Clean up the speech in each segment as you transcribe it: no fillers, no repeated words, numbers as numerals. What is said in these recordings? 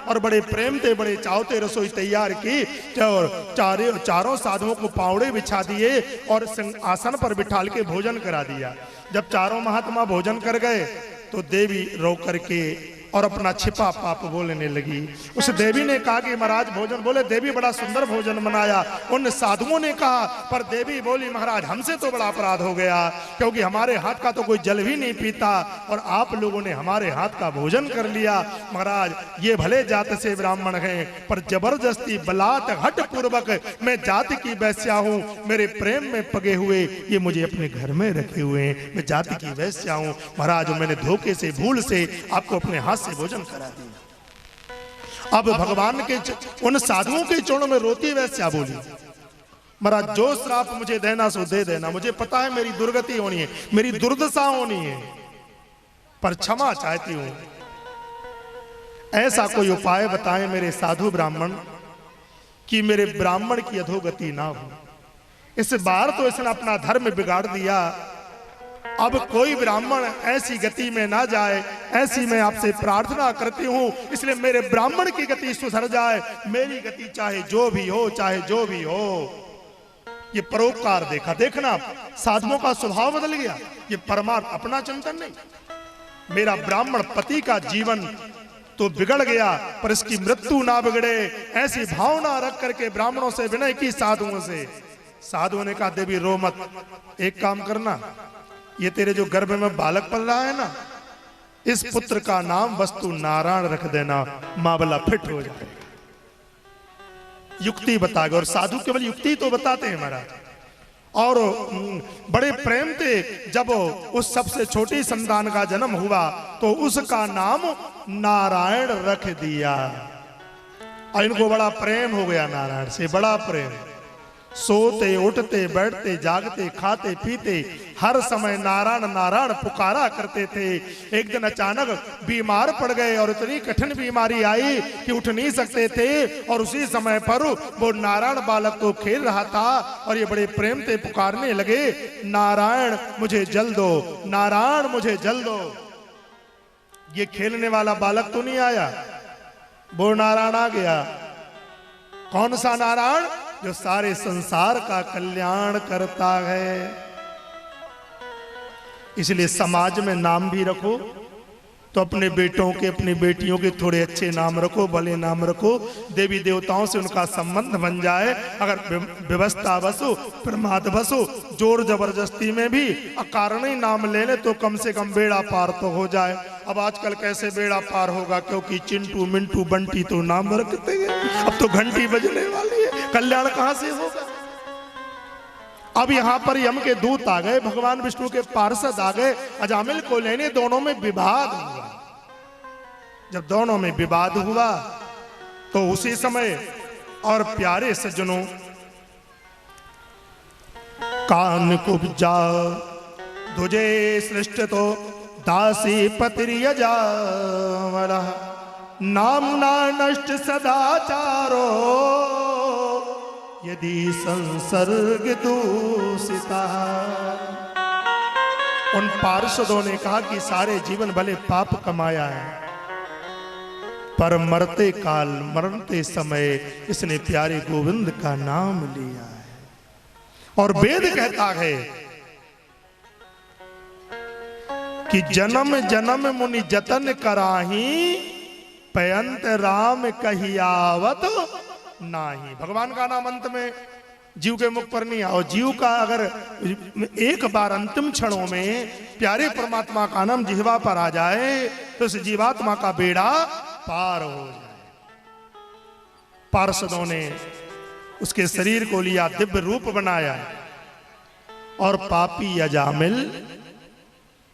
और बड़े प्रेम थे, बड़े चावते रसोई तैयार की और चारों साधुओं को पावड़े बिछा दिए और आसन पर बिठाल के भोजन करा दिया। जब चारों महात्मा भोजन कर गए तो देवी रो करके और अपना छिपा पाप बोलने लगी। उस देवी ने कहा कि महाराज भोजन, बोले देवी बड़ा सुंदर भोजन बनाया। उन साधुओं ने कहा, पर देवी बोली महाराज हमसे तो बड़ा अपराध हो गया, क्योंकि हमारे हाथ का तो कोई जल भी नहीं पीता और आप लोगों ने हमारे हाथ का भोजन कर लिया। महाराज ये भले जात से ब्राह्मण हैं, पर जबरदस्ती बलात् हठ पूर्वक मैं जाति की वैश्या हूँ, मेरे प्रेम में पगे हुए ये मुझे अपने घर में रखे हुए हैं, मैं जाति की वैश्या हूँ। महाराज मैंने धोखे से भूल से आपको अपने हाथ से भोजन करा दिया। अब भगवान के उन साधुओं के चरणों में रोती वैश्या बोली, महाराज जो श्राप मुझे देना सो दे देना, मुझे पता है मेरी दुर्गति होनी है, मेरी दुर्दशा होनी है, पर क्षमा चाहती हूं। ऐसा कोई उपाय बताएं मेरे साधु ब्राह्मण कि मेरे ब्राह्मण की अधोगति ना हो। इस बार तो इसने अपना धर्म बिगाड़ दिया, अब कोई ब्राह्मण ऐसी गति में ना जाए, ऐसी मैं आपसे प्रार्थना करती हूं। इसलिए मेरे ब्राह्मण की गति सुधर जाए, मेरी गति चाहे जो भी हो, चाहे जो भी हो। ये परोपकार देखा, देखना साधुओं का स्वभाव बदल गया। ये परमार्थ अपना चिंतन नहीं, मेरा ब्राह्मण पति का जीवन तो बिगड़ गया पर इसकी मृत्यु ना बिगड़े, ऐसी भावना रख करके ब्राह्मणों से विनय की साधुओं से। साधुओं ने कहा देवी रो मत, एक काम करना, ये तेरे जो गर्भ में बालक पल रहा है ना, इस पुत्र का नाम वस्तु नारायण रख देना, मामला फिट हो जाएगा। युक्ति बता गए, और साधु केवल युक्ति तो बताते हैं महाराज, और बड़े प्रेम थे। जब उस सबसे छोटी संतान का जन्म हुआ तो उसका नाम नारायण रख दिया, और इनको बड़ा प्रेम हो गया नारायण से, बड़ा प्रेम। सोते उठते बैठते जागते खाते पीते हर समय नारायण नारायण पुकारा करते थे। एक दिन अचानक बीमार पड़ गए और इतनी कठिन बीमारी आई कि उठ नहीं सकते थे, और उसी समय पर वो नारायण बालक को खेल रहा था और ये बड़े प्रेम से पुकारने लगे, नारायण मुझे जल दो, नारायण मुझे जल दो। ये खेलने वाला बालक तो नहीं आया, वो नारायण आ गया। कौन सा नारायण? जो सारे संसार का कल्याण करता है। इसलिए समाज में नाम भी रखो तो अपने बेटों के, अपनी बेटियों के थोड़े अच्छे नाम रखो, भले नाम रखो, देवी देवताओं से उनका संबंध बन जाए। अगर व्यवस्था बसो, प्रमाद बसो, जोर जबरदस्ती में भी अकारण ही नाम ले ले तो कम से कम बेड़ा पार तो हो जाए। अब आजकल कैसे बेड़ा पार होगा, क्योंकि चिंटू मिंटू बंटी तो नाम रखते हैं, अब तो घंटी बजने वाली है, कल्याण कहां से होगा। अब यहां पर यम के दूत आ गए, भगवान विष्णु के पार्षद आ गए, अजामिल को लेने। दोनों में विवाद हुआ। जब दोनों में विवाद हुआ तो उसी समय और प्यारे सज्जनों कान कुब्जा तुझे सृष्ट तो दासी पत्रियजा नामना नष्ट सदाचारो यदि संसर्ग दूषिता। उन पार्षदों ने कहा कि सारे जीवन भले पाप कमाया है, पर मरते काल, मरते समय इसने प्यारे गोविंद का नाम लिया है। और वेद कहता है कि जन्म जन्म मुनि जतन कराही, पयंत राम कहियावत नाही। भगवान का नाम अंत में जीव के मुख पर नहीं आओ। जीव का अगर एक बार अंतिम क्षणों में प्यारे परमात्मा का नाम जिह्वा पर आ जाए तो उस जीवात्मा का बेड़ा पार हो जाए। पार्षदों ने उसके शरीर को लिया, दिव्य रूप बनाया, और पापी अजामिल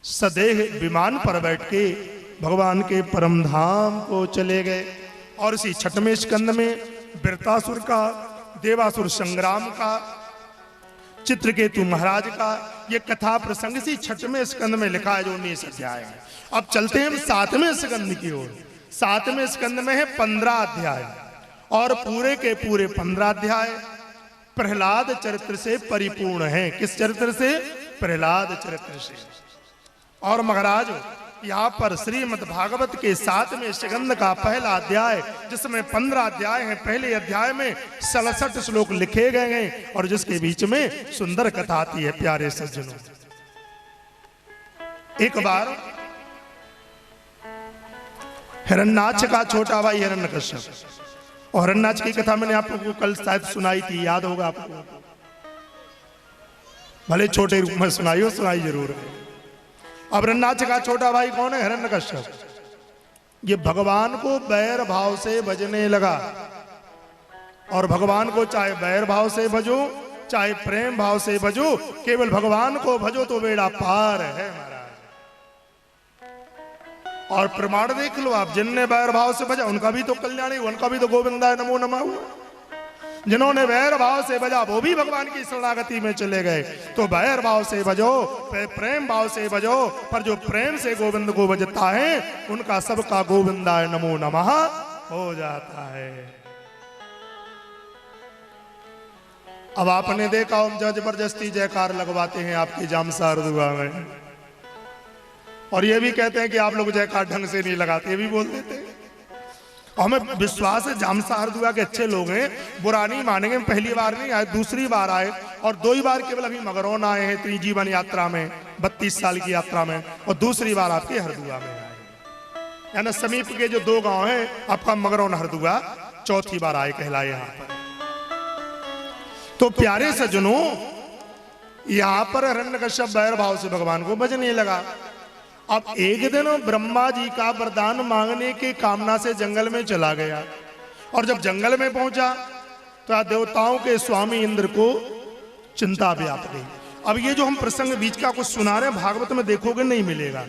सदेह विमान पर बैठ के भगवान के परम धाम को चले गए। और इसी छठवें स्कंद में वृत्रासुर का, देवासुर संग्राम का, चित्रकेतु महाराज का ये कथा प्रसंग इसी छठवें स्कंद में लिखा है, जो 19 अध्याय है। अब चलते हैं हम 7वें स्कंद की ओर। 7वें स्कंद में है 15 अध्याय, और पूरे के पूरे 15 अध्याय प्रहलाद चरित्र से परिपूर्ण है। किस चरित्र से? प्रहलाद चरित्र से। और महाराज यहाँ पर श्रीमद् भागवत के 7वें स्कंद का पहला अध्याय, जिसमें 15 अध्याय हैं, पहले अध्याय में 67 श्लोक लिखे गए हैं और जिसके बीच में सुंदर कथा आती है। प्यारे सज्जनों, एक बार हिरण्याक्ष का छोटा भाई हिरण्यकश्यप, और हिरण्याक्ष की कथा मैंने आप लोगों को कल शायद सुनाई थी, याद होगा आपको, भले छोटे रूप में सुनाई हो, सुनाई जरूर है। अब हिरण्याक्ष का छोटा भाई कौन है? हिरण्यकश्यप। ये भगवान को बैर भाव से भजने लगा, और भगवान को चाहे बैर भाव से भजो चाहे प्रेम भाव से भजो, केवल भगवान को भजो तो बेड़ा पार है महाराज। और प्रमाण देख लो आप, जिनने बैर भाव से भजा उनका भी तो कल्याण, उनका भी तो गोविंदाय नमो नमः हुआ। जिन्होंने बैर भाव से भजा वो भी भगवान की शरणागति में चले गए। तो बैर भाव से भजो, प्रेम भाव से भजो, पर जो प्रेम से गोविंद को भजता है उनका सबका गोविंदाय नमो नमः हो जाता है। अब आपने देखा हम जबरदस्ती जयकार लगवाते हैं आपकी जामसार दुआ में, और ये भी कहते हैं कि आप लोग जयकार ढंग से नहीं लगाते, ये भी बोल देते हैं। हमें विश्वास है जामसार दुआ के अच्छे लोग हैं, बुरा नहीं मानेंगे। पहली बार नहीं आए, दूसरी बार आए, और 2 बार केवल अभी मगरौन आए हैं अपनी जीवन यात्रा में, 32 साल की यात्रा में, और दूसरी बार आपके हरदुआ में आए। यानी समीप के जो 2 गांव हैं आपका मगरौन हरदुआ, चौथी बार आए कहलाए यहाँ पर। तो प्यारे सज्जनों, यहाँ पर हिरण्यकश्यप बैर भाव से भगवान को भजने लगा। अब एक दिन ब्रह्मा जी का वरदान मांगने की कामना से जंगल में चला गया, और जब जंगल में पहुंचा तो देवताओं के स्वामी इंद्र को चिंता व्याप गई। अब ये जो हम प्रसंग बीच का कुछ सुना रहे हैं, भागवत में देखोगे नहीं मिलेगा।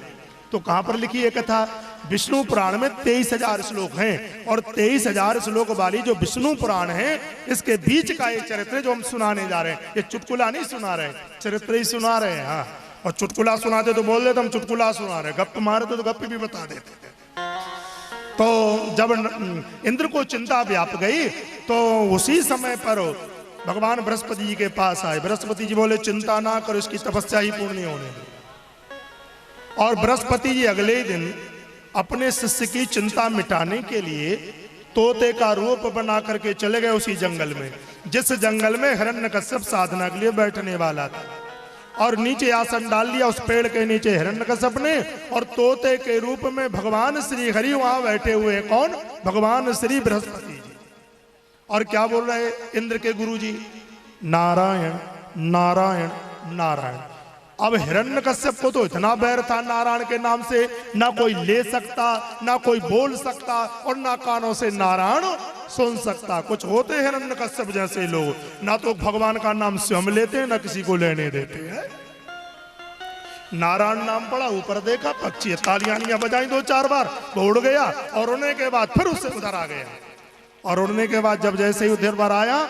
तो कहां पर लिखी है कथा? विष्णु पुराण में 23,000 श्लोक हैं, और 23,000 श्लोक वाली जो विष्णु पुराण है, इसके बीच का ये चरित्र जो हम सुनाने जा रहे हैं, ये चुटकुला नहीं सुना रहे, चरित्र ही सुना रहे हैं। हाँ, और चुटकुला सुनाते तो बोल देते हम चुटकुला सुना रहे, गप मारते तो गप भी बता देते। तो जब इंद्र को चिंता व्याप गई तो उसी समय पर भगवान बृहस्पति जी के पास आए। बृहस्पति जी बोले चिंता ना करो, इसकी तपस्या ही पूर्ण नहीं होने दो। और बृहस्पति जी अगले दिन अपने शिष्य की चिंता मिटाने के लिए तोते का रूप बना करके चले गए उसी जंगल में, जिस जंगल में हिरण्यकश्यप साधना के लिए बैठने वाला था। और नीचे आसन डाल लिया उस पेड़ के नीचे हिरण्यकश्यप ने, और तोते के रूप में भगवान श्री हरि वहां बैठे हुए हैं। कौन? भगवान श्री बृहस्पति जी। और क्या बोल रहे इंद्र के गुरु जी? नारायण नारायण नारायण। अब हिरण्यकश्यप को तो इतना बैर था नारायण के नाम से, ना कोई ले सकता, ना कोई बोल सकता, और ना कानों से नारायण सुन सकता। कुछ होते हिरण्यकश्यप जैसे लोग, ना तो भगवान का नाम स्वयं लेते हैं, ना किसी को लेने देते हैं। नारायण नाम पड़ा, ऊपर देखा पक्षी तालियां बजाई 2-4 बार, वो उड़ गया, और उड़ने के बाद फिर उससे उधर आ गया। और उड़ने के बाद जब जैसे ही उधर बार आया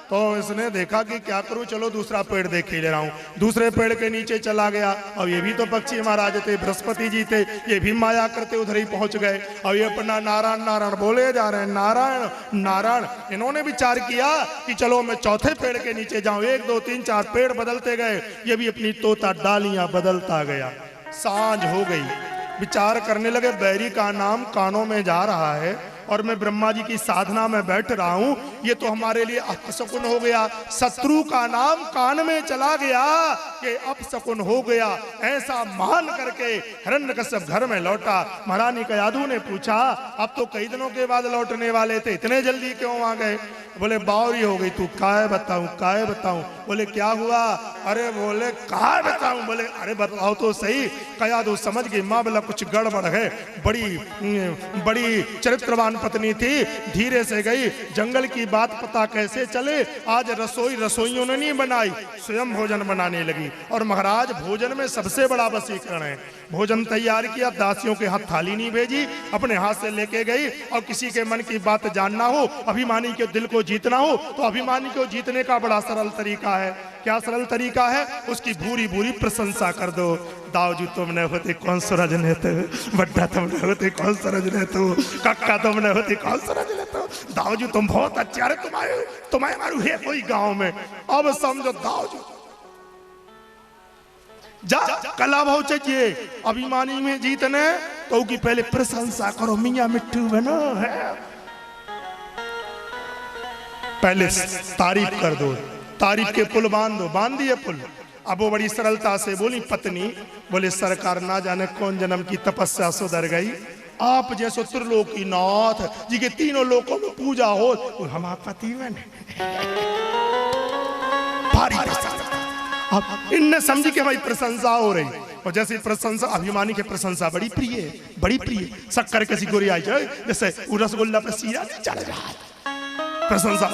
तो इसने देखा कि क्या करूं, चलो दूसरा पेड़ देख ही ले रहा हूं। दूसरे पेड़ के नीचे चला गया, और ये भी तो पक्षी महाराज थे, बृहस्पति जी थे, ये भी माया करते उधर ही पहुंच गए। और ये अपना नारायण नारायण बोले जा रहे हैं, नारायण नारायण। इन्होंने विचार किया कि चलो मैं चौथे पेड़ के नीचे जाऊं। 1 2 3 4 पेड़ बदलते गए, ये भी अपनी तोता डालियां बदलता गया। सांझ हो गई, विचार करने लगे बैरी का नाम कानों में जा रहा है, और मैं ब्रह्मा जी की साधना में बैठ रहा हूं, ये तो हमारे लिए अपशकुन हो गया। शत्रु का नाम कान में चला गया कि अपशकुन हो गया। ऐसा मान करके हिरण्यकश्यप घर में लौटा। महारानी कयाधु ने पूछा, अब तो कई दिनों के बाद लौटने वाले थे, इतने जल्दी क्यों आ गए? बोले बावरी हो गई। तू काय बताऊं, काय बताऊं? बोले क्या हुआ? अरे बोले काय बताऊं? बोले अरे बताओ तो सही। कयाधु समझ गई माँ बोला कुछ गड़बड़ है। बड़ी चरित्रवान पत्नी थी, धीरे से गई। जंगल की बात पता कैसे चले? आज रसोइयों ने नहीं बनाई, स्वयं भोजन बनाने लगी। और महाराज भोजन में सबसे बड़ा वशीकरण है। भोजन तैयार किया, दासियों के हाथ थाली नहीं भेजी, अपने हाथ से लेके गई। और किसी के मन की बात जानना हो, अभिमानी के दिल को जीतना हो, तो अभिमानी को जीतने का बड़ा सरल तरीका है। क्या सरल तरीका है? उसकी भूरी भूरी प्रशंसा कर दो। दाऊजी तुमने होते कौन सूरज नेते, बड्डा तुमने होते कौन सूरज नेते, कक्का तुमने होते कौन सूरज नेते, दाऊजी तुम बहुत अच्छे, अरे तुम्हारे मारू है कोई गांव में। अब समझो दाऊजी जा कला भाव चाहिए अभिमानी में जीतने तो की पहले प्रशंसा करो, मियाँ मिट्टू बनो है, पहले तारीफ कर दो, तारीफ के पुल बांध दो, बांध दिए पुल। अब वो बड़ी सरलता से बोली पत्नी, बोले सरकार ना जाने कौन जन्म की तपस्या सुधर गई, आप जैसो त्रिलोकी नाथ जी के तीनों लोकों में पूजा हो, हमारा पति भारी अब इनने समझी कि भाई प्रशंसा हो रही, और जैसे प्रशंसा अभिमानी के प्रशंसा बड़ी प्रिय है, बड़ी प्रिय। शक्कर किसी गोरी आई जाए जैसे रसगुल्ला पर सीरा नहीं चढ़ रहा, प्रशंसा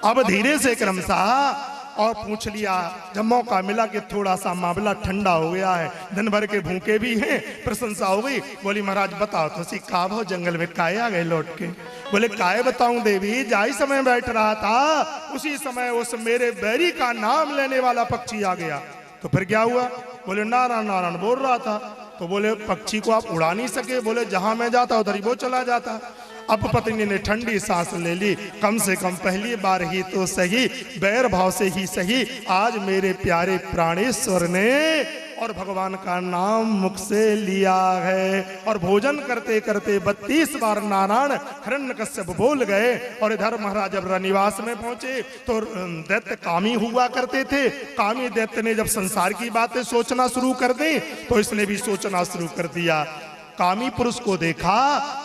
अब धीरे से क्रमशः और पूछ लिया। जब मौका मिला कि थोड़ा सा मामला ठंडा हो गया है, दिन भर के भूखे भी हैं, प्रशंसा हो गई, बोली महाराज बताओ तो सी का भाव जंगल में काये आ गए लौट के। बोले काये बताऊं देवी, जाई समय बैठ रहा था उसी समय उस मेरे बैरी का नाम लेने वाला पक्षी आ गया। तो फिर क्या हुआ? बोले नारायण नारायण बोल रहा था। तो बोले पक्षी को आप उड़ा नहीं सके? बोले जहां मैं जाता उधर ही वो चला जाता। अब पत्नी ने ठंडी सांस ले ली, कम से कम पहली बार ही तो सही, बैर भाव से ही सही, आज मेरे प्यारे प्राणेश्वर ने और भगवान का नाम मुख से लिया है। और भोजन करते करते 32 बार नारायण हिरण्यकश्यप बोल गए। और इधर महाराज जब रनिवास में पहुंचे तो दैत्य कामी हुआ करते थे। कामी दैत्य ने जब संसार की बातें सोचना शुरू कर दी तो इसने भी सोचना शुरू कर दिया। कामी पुरुष को देखा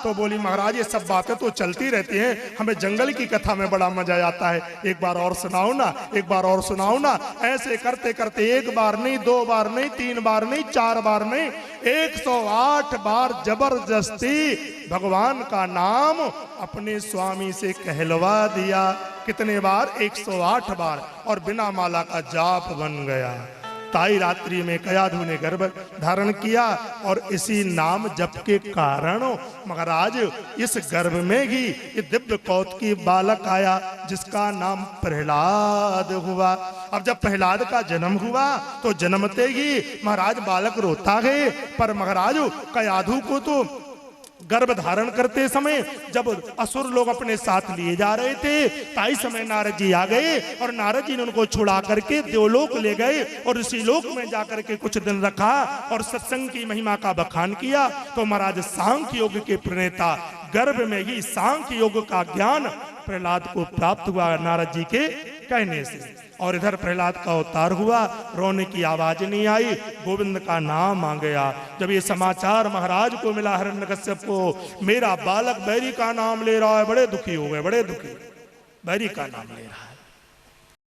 तो बोली महाराज ये सब बातें तो चलती रहती हैं, हमें जंगल की कथा में बड़ा मजा आता है, एक बार और सुनाओ ना, एक बार और सुनाओ ना। ऐसे करते करते एक बार नहीं, 2 बार नहीं, 3 बार नहीं, 4 बार नहीं, 108 बार जबरदस्ती भगवान का नाम अपने स्वामी से कहलवा दिया। कितने बार? 108 बार, और बिना माला का जाप बन गया। ताई रात्रि में कयाधु ने गर्भ धारण किया और इसी नाम जप के कारण महाराज इस गर्भ में ही ये दिव्य कौतुकी बालक आया जिसका नाम प्रहलाद हुआ। अब जब प्रहलाद का जन्म हुआ तो जन्मते ही महाराज बालक रोता है, पर महाराज कयाधु को तो गर्भ धारण करते समय जब असुर लोग अपने साथ लिए जा रहे थे, ताई समय नारद जी आ गए और नारद जी ने उनको छुड़ा करके देवलोक ले गए और इसी लोक में जाकर के कुछ दिन रखा और सत्संग की महिमा का बखान किया। तो महाराज सांख्य योग के प्रणेता गर्भ में ही सांख्य योग का ज्ञान प्रहलाद को प्राप्त हुआ नारद जी के कहने से। और इधर प्रहलाद का अवतार हुआ, रोने की आवाज नहीं आई, गोविंद का नाम आ गया। जब ये समाचार महाराज को मिला हिरण्यकश्यप को, मेरा बालक बैरी का नाम ले रहा है, बड़े दुखी हो गए, बड़े दुखी, बैरी का नाम ले रहा है।